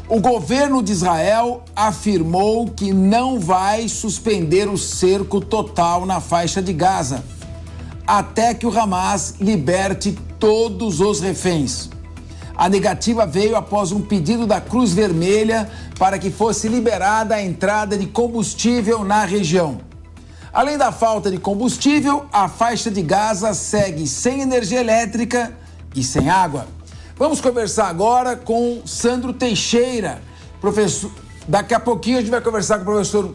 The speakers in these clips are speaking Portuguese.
O governo de Israel afirmou que não vai suspender o cerco total na faixa de Gaza, até que o Hamas liberte todos os reféns. A negativa veio após um pedido da Cruz Vermelha para que fosse liberada a entrada de combustível na região. Além da falta de combustível, a faixa de Gaza segue sem energia elétrica e sem água. Vamos conversar agora com Sandro Teixeira, professor. Daqui a pouquinho a gente vai conversar com o professor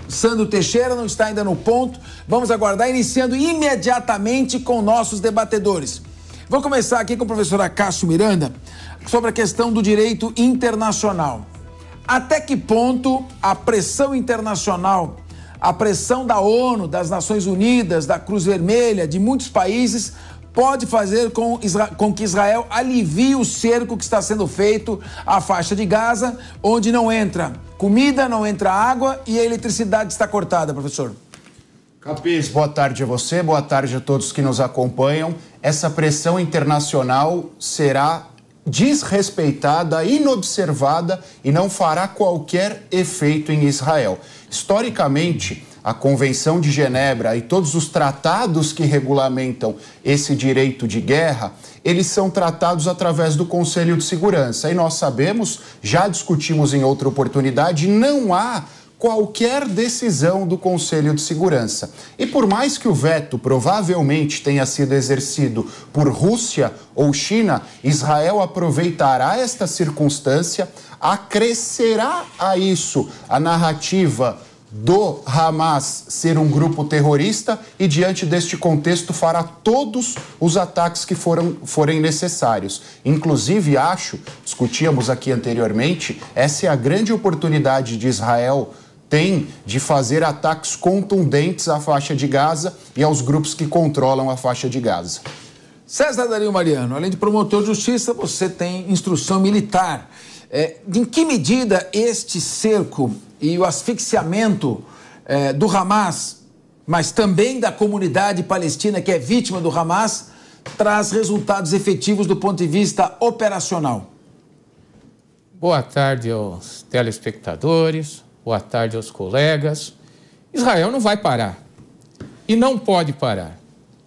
Sandro Teixeira, não está ainda no ponto. Vamos aguardar, iniciando imediatamente com nossos debatedores. Vou começar aqui com o professor Acácio Miranda sobre a questão do direito internacional. Até que ponto a pressão internacional, a pressão da ONU, das Nações Unidas, da Cruz Vermelha, de muitos países, pode fazer com que Israel alivie o cerco que está sendo feito à faixa de Gaza, onde não entra comida, não entra água e a eletricidade está cortada, professor? Capês, boa tarde a você, boa tarde a todos que nos acompanham. Essa pressão internacional será desrespeitada, inobservada e não fará qualquer efeito em Israel. Historicamente, a Convenção de Genebra e todos os tratados que regulamentam esse direito de guerra, eles são tratados através do Conselho de Segurança. E nós sabemos, já discutimos em outra oportunidade, não há qualquer decisão do Conselho de Segurança. E por mais que o veto provavelmente tenha sido exercido por Rússia ou China, Israel aproveitará esta circunstância, acrescerá a isso a narrativa do Hamas ser um grupo terrorista e, diante deste contexto, fará todos os ataques que forem necessários. Inclusive, discutíamos aqui anteriormente, essa é a grande oportunidade de Israel tem de fazer ataques contundentes à faixa de Gaza e aos grupos que controlam a faixa de Gaza. César Dario Mariano, além de promotor de justiça, você tem instrução militar. Em que medida este cerco e o asfixiamento do Hamas, mas também da comunidade palestina que é vítima do Hamas, traz resultados efetivos do ponto de vista operacional? Boa tarde aos telespectadores, boa tarde aos colegas. Israel não vai parar e não pode parar.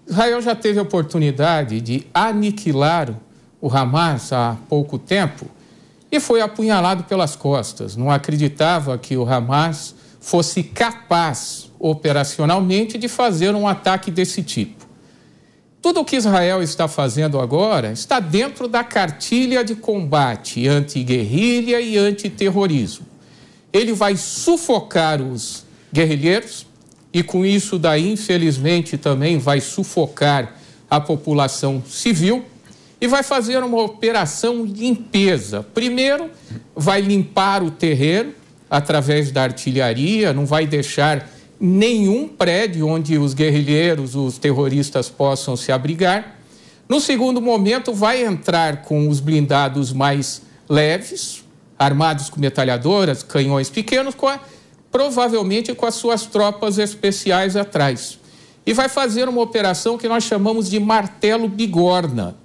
Israel já teve a oportunidade de aniquilar o Hamas há pouco tempo e foi apunhalado pelas costas. Não acreditava que o Hamas fosse capaz, operacionalmente, de fazer um ataque desse tipo. Tudo o que Israel está fazendo agora está dentro da cartilha de combate anti-guerrilha e antiterrorismo. Ele vai sufocar os guerrilheiros e, com isso daí, infelizmente, também vai sufocar a população civil e vai fazer uma operação de limpeza. Primeiro, vai limpar o terreno através da artilharia, não vai deixar nenhum prédio onde os guerrilheiros, os terroristas possam se abrigar. No segundo momento, vai entrar com os blindados mais leves, armados com metralhadoras, canhões pequenos, provavelmente com as suas tropas especiais atrás. E vai fazer uma operação que nós chamamos de martelo bigorna.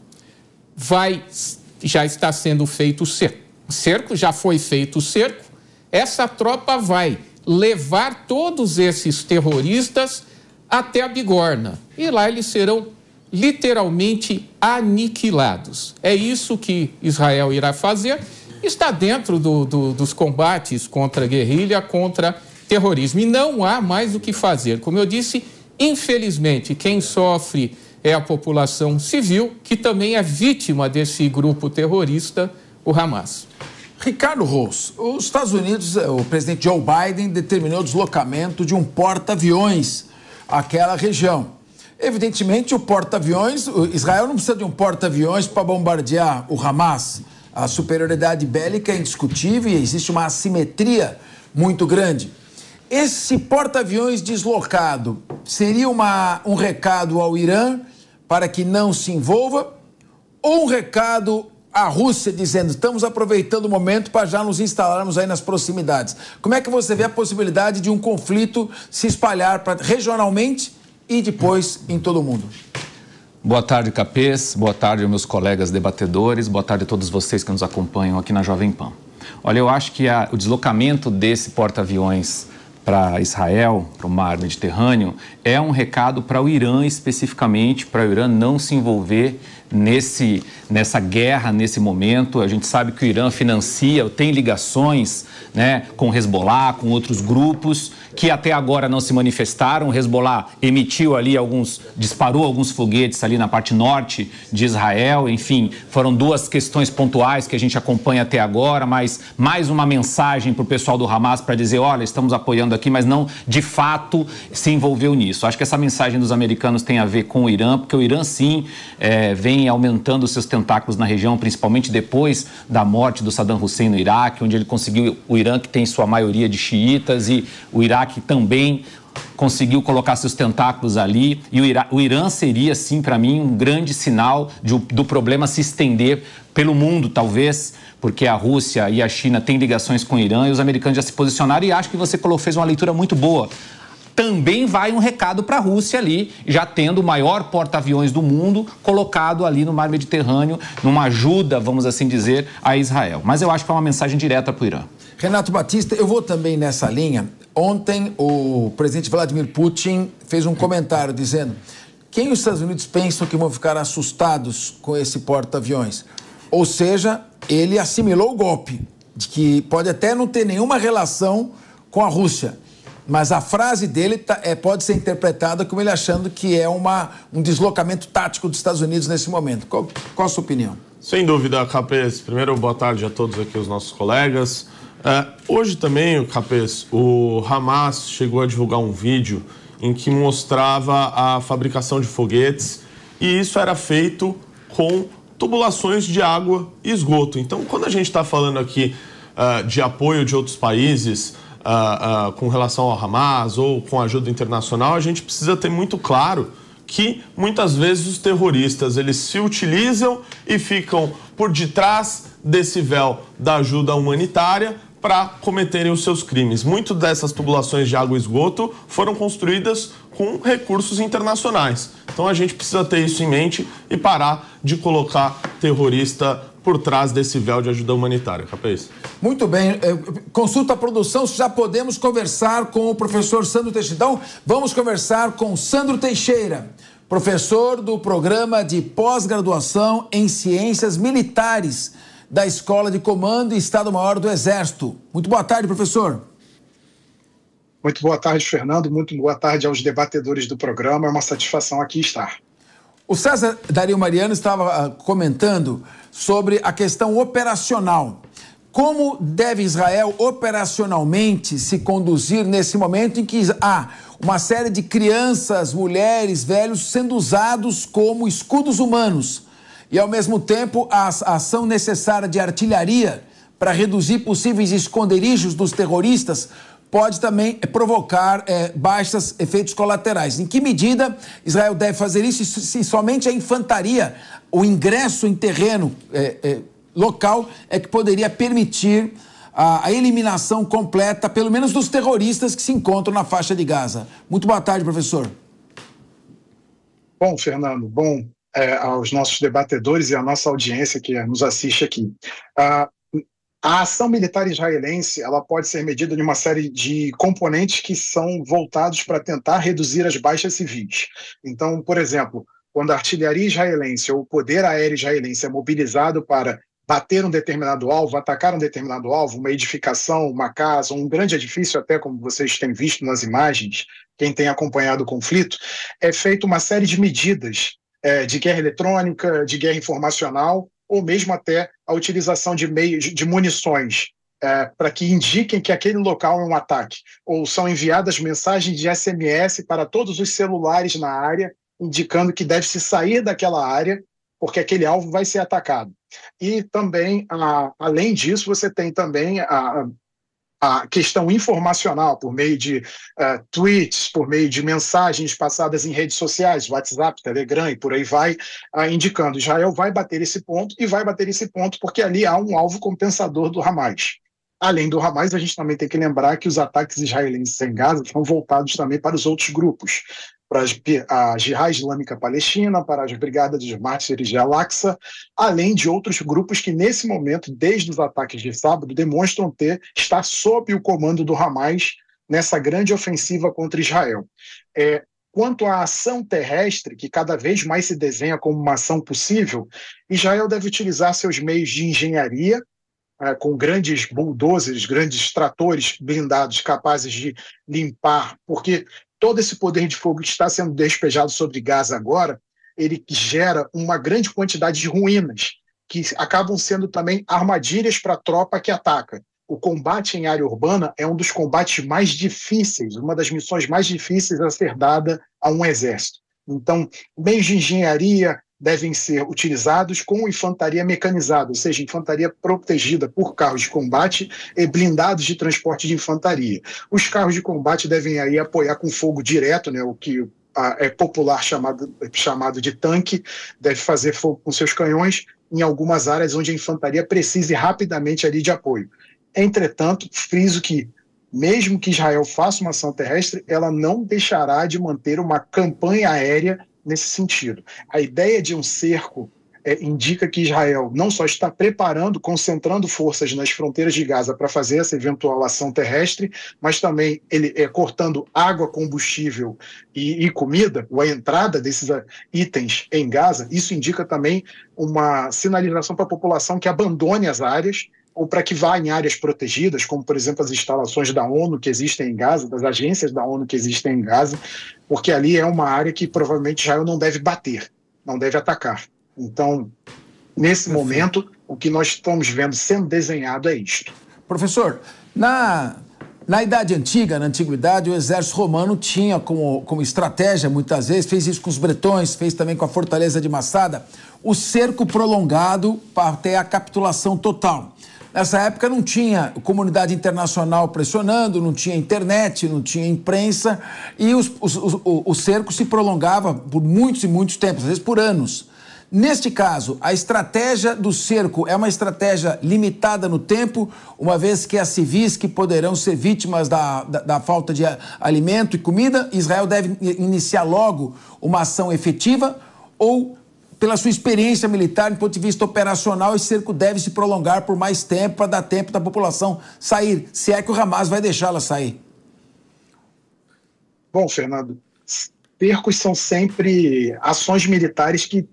Já está sendo feito o cerco, já foi feito o cerco. Essa tropa vai levar todos esses terroristas até a bigorna. E lá eles serão literalmente aniquilados. É isso que Israel irá fazer. Está dentro dos combates contra a guerrilha, contra terrorismo. E não há mais o que fazer. Como eu disse, infelizmente, quem sofre é a população civil, que também é vítima desse grupo terrorista, o Hamas. Ricardo Rous, os Estados Unidos, o presidente Joe Biden determinou o deslocamento de um porta-aviões àquela região. Evidentemente, o porta-aviões, Israel não precisa de um porta-aviões para bombardear o Hamas. A superioridade bélica é indiscutível e existe uma assimetria muito grande. Esse porta-aviões deslocado seria um recado ao Irã para que não se envolva, ou um recado à Rússia dizendo estamos aproveitando o momento para já nos instalarmos aí nas proximidades? Como é que você vê a possibilidade de um conflito se espalhar regionalmente e depois em todo o mundo? Boa tarde, Capês. Boa tarde aos meus colegas debatedores. Boa tarde a todos vocês que nos acompanham aqui na Jovem Pan. Olha, eu acho que o deslocamento desse porta-aviões para Israel, para o mar Mediterrâneo, é um recado para o Irã especificamente, para o Irã não se envolver nessa guerra, nesse momento. A gente sabe que o Irã financia, tem ligações, né, com o Hezbollah, com outros grupos que até agora não se manifestaram. O Hezbollah disparou alguns foguetes ali na parte norte de Israel. Enfim, foram duas questões pontuais que a gente acompanha até agora, mas mais uma mensagem para o pessoal do Hamas para dizer, olha, estamos apoiando aqui, mas não, de fato, se envolveu nisso. Acho que essa mensagem dos americanos tem a ver com o Irã, porque o Irã, sim, vem aumentando seus tentáculos na região, principalmente depois da morte do Saddam Hussein no Iraque, onde ele conseguiu, o Irã que tem sua maioria de xiitas, e o Iraque também conseguiu colocar seus tentáculos ali, e o Irã seria, sim, para mim, um grande sinal do problema se estender pelo mundo, talvez, porque a Rússia e a China têm ligações com o Irã, e os americanos já se posicionaram, e acho que você fez uma leitura muito boa. Também vai um recado para a Rússia ali, já tendo o maior porta-aviões do mundo colocado ali no mar Mediterrâneo, numa ajuda, vamos assim dizer, a Israel. Mas eu acho que é uma mensagem direta para o Irã. Renato Batista, eu vou também nessa linha. Ontem, o presidente Vladimir Putin fez um comentário dizendo: quem os Estados Unidos pensam que vão ficar assustados com esse porta-aviões? Ou seja, ele assimilou o golpe, de que pode até não ter nenhuma relação com a Rússia. Mas a frase dele pode ser interpretada como ele achando que é um deslocamento tático dos Estados Unidos nesse momento. Qual a sua opinião? Sem dúvida, Capês. Primeiro, boa tarde a todos aqui, os nossos colegas. Hoje também, Capês, o Hamas chegou a divulgar um vídeo em que mostrava a fabricação de foguetes, e isso era feito com tubulações de água e esgoto. Então, quando a gente está falando aqui de apoio de outros países com relação ao Hamas ou com ajuda internacional, a gente precisa ter muito claro que muitas vezes os terroristas eles se utilizam e ficam por detrás desse véu da ajuda humanitária para cometerem os seus crimes. Muitas dessas tubulações de água e esgoto foram construídas com recursos internacionais. Então a gente precisa ter isso em mente e parar de colocar terrorista por trás desse véu de ajuda humanitária. Capês? Muito bem. Consulta a produção se já podemos conversar com o professor Sandro Teixeira. Então, vamos conversar com Sandro Teixeira, professor do programa de pós-graduação em Ciências Militares da Escola de Comando e Estado-Maior do Exército. Muito boa tarde, professor. Muito boa tarde, Fernando. Muito boa tarde aos debatedores do programa. É uma satisfação aqui estar. O César Dario Mariano estava comentando sobre a questão operacional. Como deve Israel operacionalmente se conduzir nesse momento em que há uma série de crianças, mulheres, velhos sendo usados como escudos humanos e, ao mesmo tempo, a ação necessária de artilharia para reduzir possíveis esconderijos dos terroristas pode também provocar baixos efeitos colaterais. Em que medida Israel deve fazer isso se somente a infantaria, o ingresso em terreno local é que poderia permitir a eliminação completa, pelo menos dos terroristas que se encontram na faixa de Gaza? Muito boa tarde, professor. Bom, Fernando, aos nossos debatedores e à nossa audiência que nos assiste aqui. A ação militar israelense ela pode ser medida de uma série de componentes que são voltados para tentar reduzir as baixas civis. Então, por exemplo, quando a artilharia israelense ou o poder aéreo israelense é mobilizado para bater um determinado alvo, atacar um determinado alvo, uma edificação, uma casa, um grande edifício, até como vocês têm visto nas imagens, quem tem acompanhado o conflito, é feita uma série de medidas de guerra eletrônica, de guerra informacional, ou mesmo até a utilização de meios de munições para que indiquem que aquele local é um ataque, ou são enviadas mensagens de SMS para todos os celulares na área, indicando que deve-se sair daquela área, porque aquele alvo vai ser atacado. E também, além disso, você tem também a questão informacional, por meio de tweets, por meio de mensagens passadas em redes sociais, WhatsApp, Telegram e por aí vai, indicando Israel vai bater esse ponto, e vai bater esse ponto porque ali há um alvo compensador do Hamas. Além do Hamas, a gente também tem que lembrar que os ataques israelenses em Gaza são voltados também para os outros grupos. para a Jihad Islâmica Palestina, para as Brigadas dos Mártires de Al-Aqsa, além de outros grupos que, nesse momento, desde os ataques de sábado, demonstram estar sob o comando do Hamas nessa grande ofensiva contra Israel. Quanto à ação terrestre, que cada vez mais se desenha como uma ação possível, Israel deve utilizar seus meios de engenharia, com grandes bulldozers, grandes tratores blindados capazes de limpar, porque todo esse poder de fogo que está sendo despejado sobre Gaza agora, ele gera uma grande quantidade de ruínas, que acabam sendo também armadilhas para a tropa que ataca. O combate em área urbana é um dos combates mais difíceis, uma das missões mais difíceis a ser dada a um exército. Então, meios de engenharia devem ser utilizados com infantaria mecanizada, ou seja, infantaria protegida por carros de combate e blindados de transporte de infantaria. Os carros de combate devem aí apoiar com fogo direto, né, o que é popular chamado de tanque, deve fazer fogo com seus canhões em algumas áreas onde a infantaria precise rapidamente ali de apoio. Entretanto, friso que, mesmo que Israel faça uma ação terrestre, ela não deixará de manter uma campanha aérea nesse sentido. A ideia de um cerco indica que Israel não só está preparando, concentrando forças nas fronteiras de Gaza para fazer essa eventual ação terrestre, mas também ele cortando água, combustível e comida, ou a entrada desses itens em Gaza. Isso indica também uma sinalização para a população que abandone as áreas, ou para que vá em áreas protegidas, como, por exemplo, as instalações da ONU que existem em Gaza, das agências da ONU que existem em Gaza, porque ali é uma área que provavelmente Israel não deve bater, não deve atacar. Então, nesse momento, o que nós estamos vendo sendo desenhado é isto. Professor, na Idade Antiga, na Antiguidade, o exército romano tinha como estratégia, muitas vezes, fez isso com os bretões, fez também com a fortaleza de Massada, o cerco prolongado até a capitulação total. Nessa época não tinha comunidade internacional pressionando, não tinha internet, não tinha imprensa, e o cerco se prolongava por muitos e muitos tempos, às vezes por anos. Neste caso, a estratégia do cerco é uma estratégia limitada no tempo, uma vez que há civis que poderão ser vítimas da falta de alimento e comida, Israel deve iniciar logo uma ação efetiva, ou, pela sua experiência militar, do ponto de vista operacional, esse cerco deve se prolongar por mais tempo para dar tempo da população sair, se é que o Hamas vai deixá-la sair? Bom, Fernando, cercos são sempre ações militares que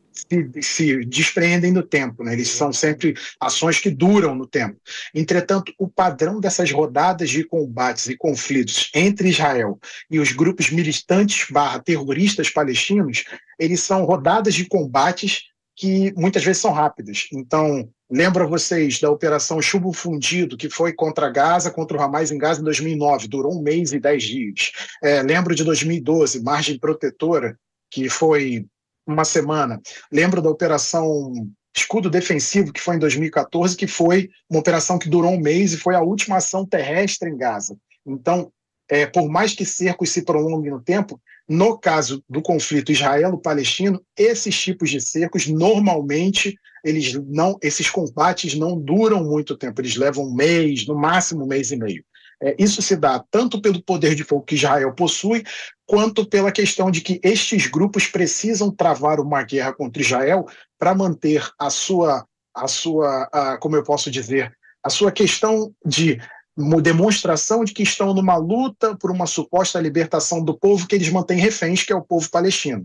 se despreendem do tempo, né? Eles são sempre ações que duram no tempo. Entretanto, o padrão dessas rodadas de combates e conflitos entre Israel e os grupos militantes / terroristas palestinos, eles são rodadas de combates que muitas vezes são rápidas. Então, lembro a vocês da Operação Chumbo Fundido, que foi contra Gaza, contra o Hamas em Gaza em 2009, durou 1 mês e 10 dias. Lembro de 2012, Margem Protetora, que foi 1 semana. Lembro da Operação Escudo Defensivo, que foi em 2014, que foi uma operação que durou 1 mês e foi a última ação terrestre em Gaza. Então, por mais que cercos se prolonguem no tempo, no caso do conflito israelo-palestino, esses tipos de cercos, normalmente, esses combates não duram muito tempo, eles levam 1 mês, no máximo 1 mês e meio. Isso se dá tanto pelo poder de fogo que Israel possui, quanto pela questão de que estes grupos precisam travar uma guerra contra Israel para manter a sua, como eu posso dizer, a sua questão de demonstração de que estão numa luta por uma suposta libertação do povo que eles mantêm reféns, que é o povo palestino,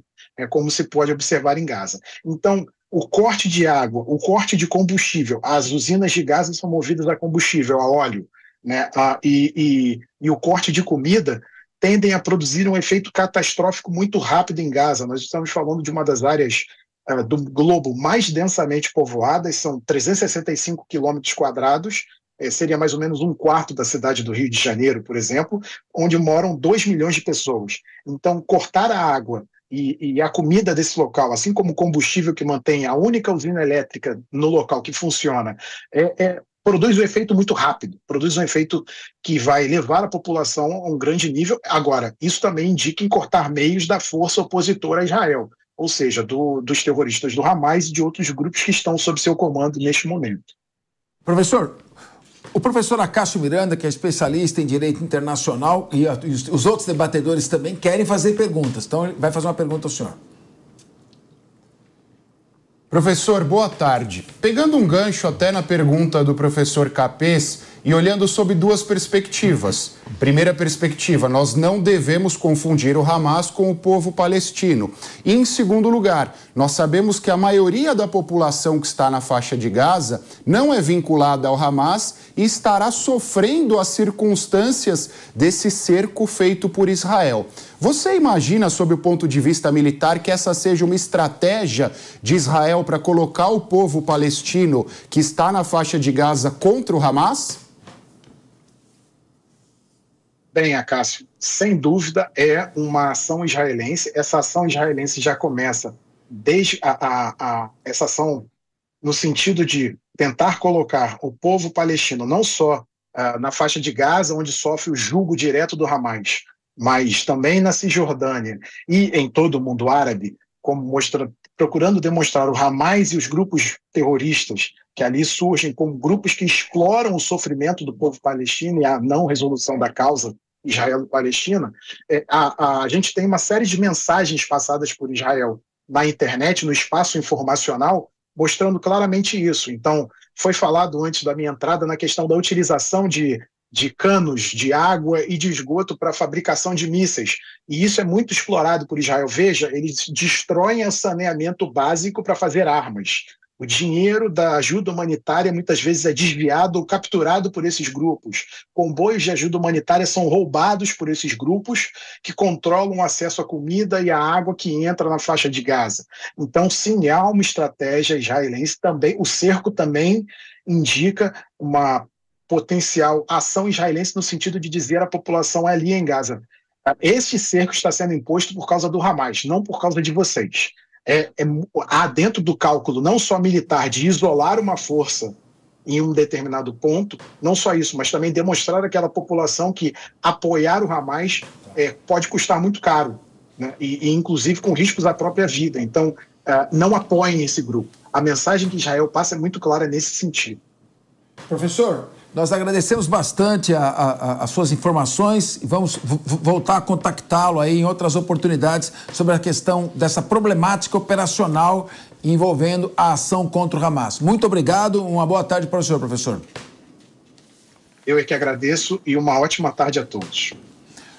como se pode observar em Gaza. Então, o corte de água, o corte de combustível, as usinas de Gaza são movidas a combustível, a óleo, né? E o corte de comida tendem a produzir um efeito catastrófico muito rápido em Gaza. Nós estamos falando de uma das áreas do globo mais densamente povoadas, são 365 quilômetros quadrados, seria mais ou menos 1/4 da cidade do Rio de Janeiro, por exemplo, onde moram 2 milhões de pessoas. Então, cortar a água e a comida desse local, assim como o combustível que mantém a única usina elétrica no local que funciona, produz um efeito muito rápido, produz um efeito que vai levar a população a um grande nível. Agora, isso também indica em cortar meios da força opositora a Israel, ou seja, dos terroristas do Hamas e de outros grupos que estão sob seu comando neste momento. Professor, O professor Acácio Miranda, que é especialista em direito internacional, e os outros debatedores também querem fazer perguntas. Então, ele vai fazer uma pergunta ao senhor. Professor, boa tarde. Pegando um gancho até na pergunta do professor Capês e olhando sob duas perspectivas. Primeira perspectiva, nós não devemos confundir o Hamas com o povo palestino. E em segundo lugar, nós sabemos que a maioria da população que está na faixa de Gaza não é vinculada ao Hamas e estará sofrendo as circunstâncias desse cerco feito por Israel. Você imagina, sob o ponto de vista militar, que essa seja uma estratégia de Israel para colocar o povo palestino que está na faixa de Gaza contra o Hamas? Bem, Acácio, sem dúvida é uma ação israelense. Essa ação israelense já começa desde essa ação no sentido de tentar colocar o povo palestino não só na faixa de Gaza, onde sofre o jugo direto do Hamas, mas também na Cisjordânia e em todo o mundo árabe, como procurando demonstrar o Hamas e os grupos terroristas que ali surgem como grupos que exploram o sofrimento do povo palestino e a não resolução da causa Israel-Palestina. A gente tem uma série de mensagens passadas por Israel na internet, no espaço informacional, mostrando claramente isso. Então, foi falado antes da minha entrada na questão da utilização de canos de água e de esgoto para a fabricação de mísseis. E isso é muito explorado por Israel. Veja, eles destroem o saneamento básico para fazer armas. O dinheiro da ajuda humanitária muitas vezes é desviado ou capturado por esses grupos. Comboios de ajuda humanitária são roubados por esses grupos que controlam o acesso à comida e à água que entra na faixa de Gaza. Então, sim, há uma estratégia israelense também. O cerco também indica uma potencial ação israelense no sentido de dizer à população ali em Gaza: este cerco está sendo imposto por causa do Hamas, não por causa de vocês. Há dentro do cálculo não só militar de isolar uma força em um determinado ponto, não só isso, mas também demonstrar àquela população que apoiar o Hamas pode custar muito caro, né? E inclusive com riscos à própria vida. Então, não apoiem esse grupo. A mensagem que Israel passa é muito clara nesse sentido. Professor, nós agradecemos bastante as suas informações e vamos voltar a contactá-lo aí em outras oportunidades sobre a questão dessa problemática operacional envolvendo a ação contra o Hamas. Muito obrigado, uma boa tarde para o senhor, professor. Eu é que agradeço e uma ótima tarde a todos.